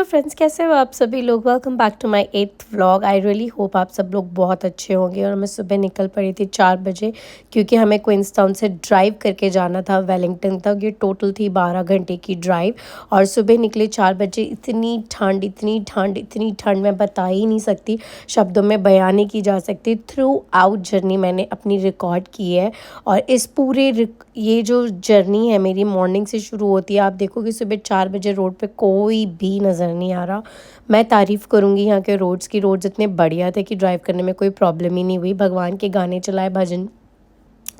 Hello friends, कैसे हो आप सभी लोग। Welcome back to my 8th vlog. I really hope आप सब लोग बहुत अच्छे होंगे। और मैं सुबह निकल पड़ी थी 4 बजे, क्योंकि हमें क्वींसटाउन से ड्राइव करके जाना था वेलिंगटन तक। ये टोटल थी 12 घंटे की ड्राइव। और सुबह निकले 4 बजे। इतनी ठंड, इतनी ठंड, इतनी ठंड, मैं बता ही नहीं सकती, शब्दों में बयान नहीं की जा सकती। थ्रू आउट जर्नी मैंने अपनी रिकॉर्ड की है। और इस पूरे ये जो जर्नी है मेरी मॉर्निंग से शुरू होती है। आप देखो कि सुबह 4 बजे रोड पे कोई भी नज़र नहीं आ रहा। मैं तारीफ़ करूँगी यहाँ के रोड्स की। रोड्स इतने बढ़िया थे कि ड्राइव करने में कोई प्रॉब्लम ही नहीं हुई। भगवान के गाने चलाए, भजन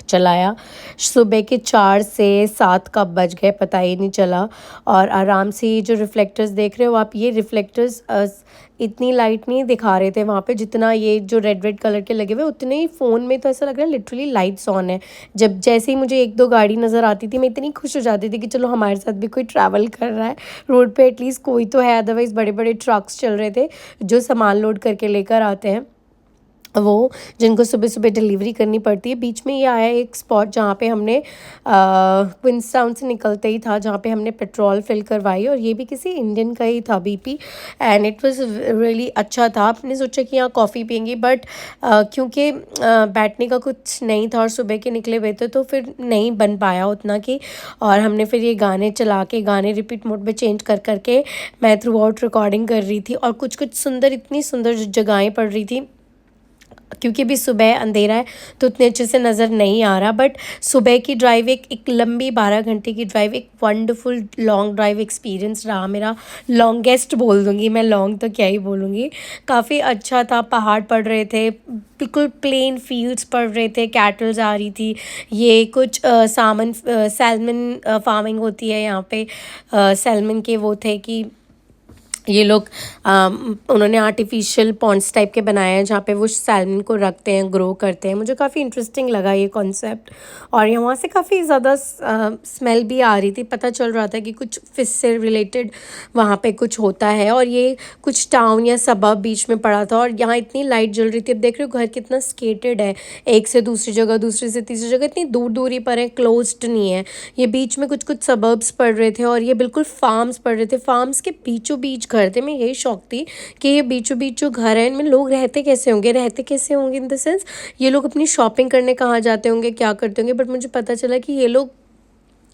चलाया। सुबह के 4 से 7 कब बज गए पता ही नहीं चला। और आराम से ये जो रिफ्लेक्टर्स देख रहे हो आप, ये रिफ्लेक्टर्स इतनी लाइट नहीं दिखा रहे थे वहाँ पे जितना ये जो रेड रेड कलर के लगे हुए, उतने ही फ़ोन में तो ऐसा लग रहा है लिटरली लाइट्स ऑन है। जब जैसे ही मुझे 1-2 गाड़ी नज़र आती थी, मैं इतनी खुश हो जाती थी कि चलो हमारे साथ भी कोई ट्रैवल कर रहा है रोड पे, एटलीस्ट कोई तो है। अदरवाइज़ बड़े बड़े ट्रक्स चल रहे थे जो सामान लोड करके लेकर आते हैं, वो जिनको सुबह सुबह डिलीवरी करनी पड़ती है। बीच में ये आया एक स्पॉट जहाँ पे हमने क्वींसटाउन से निकलते ही था, जहाँ पे हमने पेट्रोल फिल करवाई। और ये भी किसी इंडियन का ही था, BP. And it was really अच्छा था। आपने सोचा कि यहाँ कॉफ़ी पियेंगे, बट क्योंकि बैठने का कुछ नहीं था और सुबह के निकले हुए थे, तो फिर नहीं बन पाया उतना कि। और हमने फिर ये गाने चला के, गाने रिपीट मोड पे चेंज कर करके मैं थ्रू आउट रिकॉर्डिंग कर रही थी। और कुछ कुछ सुंदर, इतनी सुंदर जगहें पड़ रही थी, क्योंकि अभी सुबह अंधेरा है तो उतने अच्छे से नज़र नहीं आ रहा। बट सुबह की ड्राइव एक लंबी 12 घंटे की ड्राइव, एक वंडरफुल लॉन्ग ड्राइव एक्सपीरियंस रहा मेरा। लॉन्गेस्ट बोल दूँगी मैं, लॉन्ग तो क्या ही बोलूँगी। काफ़ी अच्छा था। पहाड़ पड़ रहे थे, बिल्कुल प्लेन फील्ड्स पड़ रहे थे, कैटल्स आ रही थी। ये कुछ सैल्मन फार्मिंग होती है यहाँ पे। सैल्मन के वो थे कि ये लोग उन्होंने आर्टिफिशियल पॉन्ड्स टाइप के बनाए हैं जहाँ पे वो सैल्मन को रखते हैं, ग्रो करते हैं। मुझे काफ़ी इंटरेस्टिंग लगा ये कॉन्सेप्ट। और यहाँ से काफ़ी ज़्यादा स्मेल भी आ रही थी। पता चल रहा था कि कुछ फिश से रिलेटेड वहाँ पे कुछ होता है। और ये कुछ टाउन या सबब बीच में पड़ा था, और यहाँ इतनी लाइट जल रही थी। अब देख रहे हो घर कितना स्केटेड है, एक से दूसरी जगह, दूसरी से तीसरी जगह, इतनी दूर दूरी पर है, क्लोज्ड नहीं है। ये बीच में कुछ कुछ सबर्ब्स पड़ रहे थे, और ये बिल्कुल फार्म्स पड़ रहे थे। फार्म्स के बीचों बीच घर थे। मैं यही शौक थी कि ये बीचों बीच जो घर है, इनमें लोग रहते कैसे होंगे इन द सेंस, ये लोग अपनी शॉपिंग करने कहाँ जाते होंगे, क्या करते होंगे। बट मुझे पता चला कि ये लोग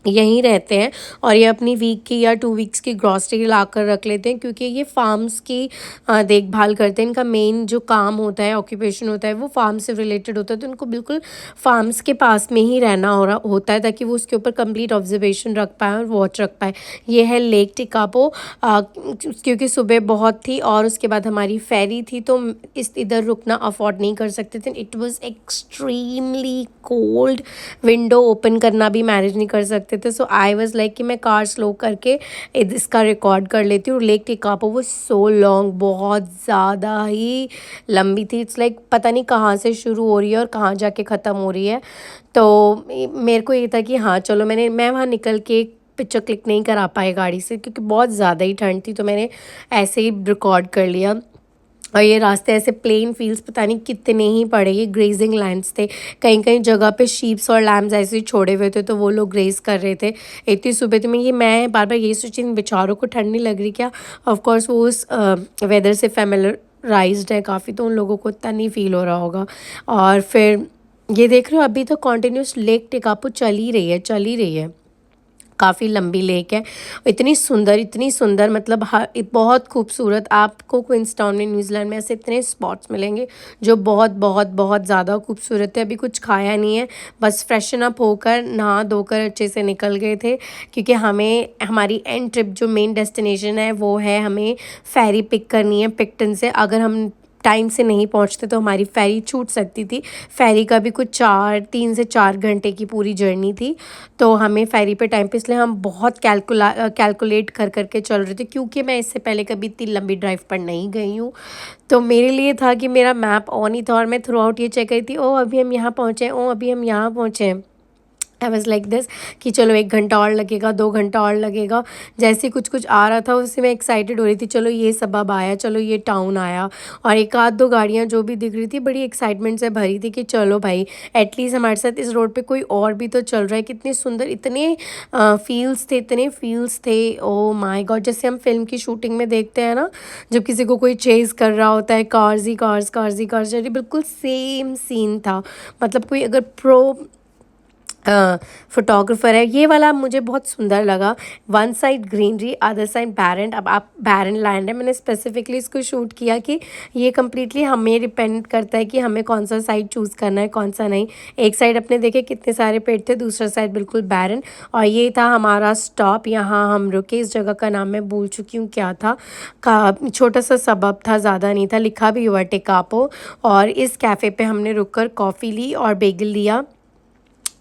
यहीं रहते हैं, और ये अपनी वीक की या 2 वीक्स की ग्रॉसरी ला कर रख लेते हैं, क्योंकि ये फार्म्स की देखभाल करते हैं। इनका मेन जो काम होता है, ऑक्यूपेशन होता है, वो फार्म से रिलेटेड होता है। तो इनको बिल्कुल फार्म्स के पास में ही रहना हो रहा होता है, ताकि वो उसके ऊपर कंप्लीट ऑब्जर्वेशन रख पाए और वॉच रख पाए। ये है लेक टिकापो। क्योंकि सुबह बहुत थी और उसके बाद हमारी फेरी थी, तो इस इधर रुकना अफोर्ड नहीं कर सकते थे। It was extremely cold. Window open करना भी मैनेज नहीं कर सकते थे। सो आई वाज लाइक कि मैं कार स्लो करके इसका रिकॉर्ड कर लेती हूँ। लेक टिकापो वो सो लॉन्ग, बहुत ज़्यादा ही लंबी थी। इट्स लाइक पता नहीं कहाँ से शुरू हो रही है और कहाँ जाके ख़त्म हो रही है। तो मेरे को ये था कि हाँ चलो, मैं वहाँ निकल के पिक्चर क्लिक नहीं करा पाई गाड़ी से, क्योंकि बहुत ज़्यादा ही ठंड थी। तो मैंने ऐसे ही रिकॉर्ड कर लिया। और ये रास्ते ऐसे प्लेन फील्ड्स पता नहीं कितने ही पड़े, ये ग्रेजिंग लैंड्स थे। कहीं कहीं जगह पे शीप्स और लैम्स ऐसे ही छोड़े हुए थे, तो वो लोग ग्रेज कर रहे थे। इतनी सुबह तो मैं बार बार यही सोची, इन बेचारों को ठंड नहीं लग रही क्या। ऑफ कोर्स वो उस वेदर से फेमिलराइज्ड है काफ़ी, तो उन लोगों को इतना नहीं फील हो रहा होगा। और फिर ये देख रहे हो, अभी तो कॉन्टीन्यूस लेक टिकापू चल ही रही है। काफ़ी लंबी लेक है। इतनी सुंदर, मतलब बहुत खूबसूरत। आपको क्वींसटाउन में, न्यूजीलैंड में ऐसे इतने स्पॉट्स मिलेंगे जो बहुत बहुत बहुत ज़्यादा खूबसूरत है। अभी कुछ खाया नहीं है, बस फ्रेशन अप होकर नहा धोकर अच्छे से निकल गए थे, क्योंकि हमें हमारी एंड ट्रिप जो मेन डेस्टिनेशन है वो है, हमें फेरी पिक करनी है पिकटन से। अगर हम टाइम से नहीं पहुंचते तो हमारी फेरी छूट सकती थी। फेरी का भी कुछ 3 से 4 घंटे की पूरी जर्नी थी, तो हमें फेरी पे टाइम पे, इसलिए हम बहुत कैलकुलेट कर करके चल रहे थे, क्योंकि मैं इससे पहले कभी इतनी लंबी ड्राइव पर नहीं गई हूँ। तो मेरे लिए था कि मेरा मैप ऑन ही था, और मैं थ्रू आउट ये चेक करी थी, ओ अभी हम यहाँ पहुँचे, ओ अभी हम यहाँ पहुँचे। आई वॉज लाइक दिस कि चलो 1 घंटा और लगेगा, 2 घंटा और लगेगा। जैसे ही कुछ कुछ आ रहा था उससे मैं एक्साइटेड हो रही थी, चलो ये सबब आया, चलो ये टाउन आया। और एक आध दो गाड़ियाँ जो भी दिख रही थी बड़ी एक्साइटमेंट से भरी थी कि चलो भाई एटलीस्ट हमारे साथ इस रोड पे कोई और भी तो चल रहा है। कितनी सुंदर, इतने फील्ड्स थे, इतने फील्ड्स थे, ओ माय गॉड। जैसे हम फिल्म की शूटिंग में देखते हैं ना, जब किसी को कोई चेज़ कर रहा होता है, कार्स ही कार्स, कार्स ही कार्स, बिल्कुल सेम सीन था। मतलब कोई अगर प्रो फोटोग्राफर है, ये वाला मुझे बहुत सुंदर लगा। One side greenery, other side barren. अब आप बैरन लैंड है, मैंने स्पेसिफिकली इसको शूट किया कि ये कम्प्लीटली हमें डिपेंड करता है कि हमें कौन सा साइड चूज़ करना है, कौन सा नहीं। एक साइड अपने देखे कितने सारे पेड़ थे, दूसरा साइड बिल्कुल बैरन। और ये था हमारा स्टॉप, यहाँ हम रुके। इस जगह का नाम मैं भूल चुकी हूँ क्या था, का छोटा सा सबब था, ज़्यादा नहीं था, लिखा भी हुआ टेकापो। और इस कैफ़े पे हमने रुक कर कॉफ़ी ली और बेगल लिया।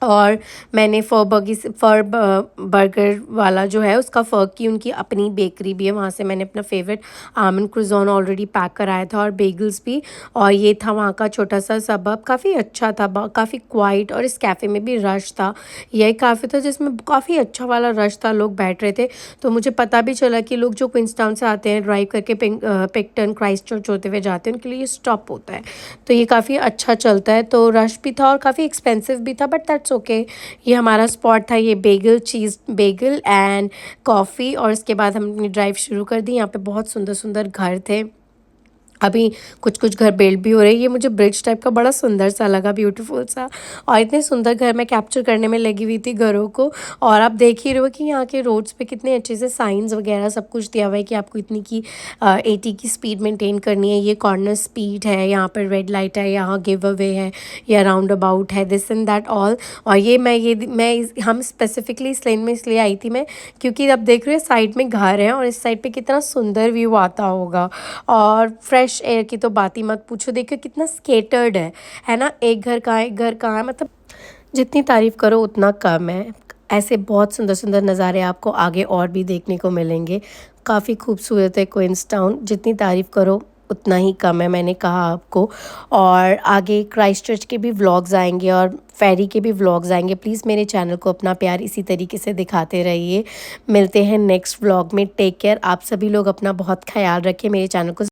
और मैंने फ़र बर्गर वाला जो है उसका फ़र की उनकी अपनी बेकरी भी है, वहाँ से मैंने अपना फेवरेट आलमंड क्रूज़ोन ऑलरेडी पैक कराया था और बेगल्स भी। और ये था वहाँ का छोटा सा सबब, काफ़ी अच्छा था, काफ़ी क्वाइट। और इस कैफ़े में भी रश था, यही कैफ़े था जिसमें काफ़ी अच्छा वाला रश था, लोग बैठ रहे थे। तो मुझे पता भी चला कि लोग जो क्वींसटाउन से आते हैं ड्राइव करके पिकटन क्राइस्टचर्च होते हुए जाते हैं, उनके लिए ये स्टॉप होता है। तो ये काफ़ी अच्छा चलता है। तो रश भी था और काफ़ी एक्सपेंसिव भी था, बट दैट्स ओके। ये हमारा स्पॉट था, ये बेगल, चीज़ बेगल एंड कॉफ़ी। और इसके बाद हम अपनी ड्राइव शुरू कर दी। यहाँ पे बहुत सुंदर सुंदर घर थे, अभी कुछ कुछ घर बिल्ड भी हो रहे हैं। ये मुझे ब्रिज टाइप का बड़ा सुंदर सा लगा, ब्यूटीफुल सा। और इतने सुंदर घर मैं कैप्चर करने में लगी हुई थी घरों को। और आप देख ही रहे हो कि यहाँ के रोड्स पे कितने अच्छे से साइंस वगैरह सब कुछ दिया हुआ है कि आपको इतनी की 80 की स्पीड मेंटेन करनी है, ये कॉर्नर स्पीड है, यहाँ पर रेड लाइट है, यहाँ गिव अवे है, या राउंड अबाउट है, दिस एंड दैट ऑल। और हम स्पेसिफिकली इस लेन में इसलिए आई थी मैं, क्योंकि अब देख रहे हो साइड में घर है और इस साइड पे कितना सुंदर व्यू आता होगा। और फ्रेश एयर की तो बात ही मत पूछो, देखो कितना स्केटर्ड है ना, एक घर कहाँ है, एक घर कहाँ है, मतलब जितनी तारीफ़ करो उतना कम है। ऐसे बहुत सुंदर सुंदर नज़ारे आपको आगे और भी देखने को मिलेंगे। काफ़ी खूबसूरत है क्वींसटाउन, जितनी तारीफ़ करो उतना ही कम है, मैंने कहा आपको। और आगे क्राइस्टचर्च के भी व्लॉग्स आएंगे और फेरी के भी व्लॉग्स आएंगे। प्लीज़ मेरे चैनल को अपना प्यार इसी तरीके से दिखाते रहिए। मिलते हैं नेक्स्ट व्लॉग में। Take care. आप सभी लोग अपना बहुत ख्याल रखें। मेरे चैनल को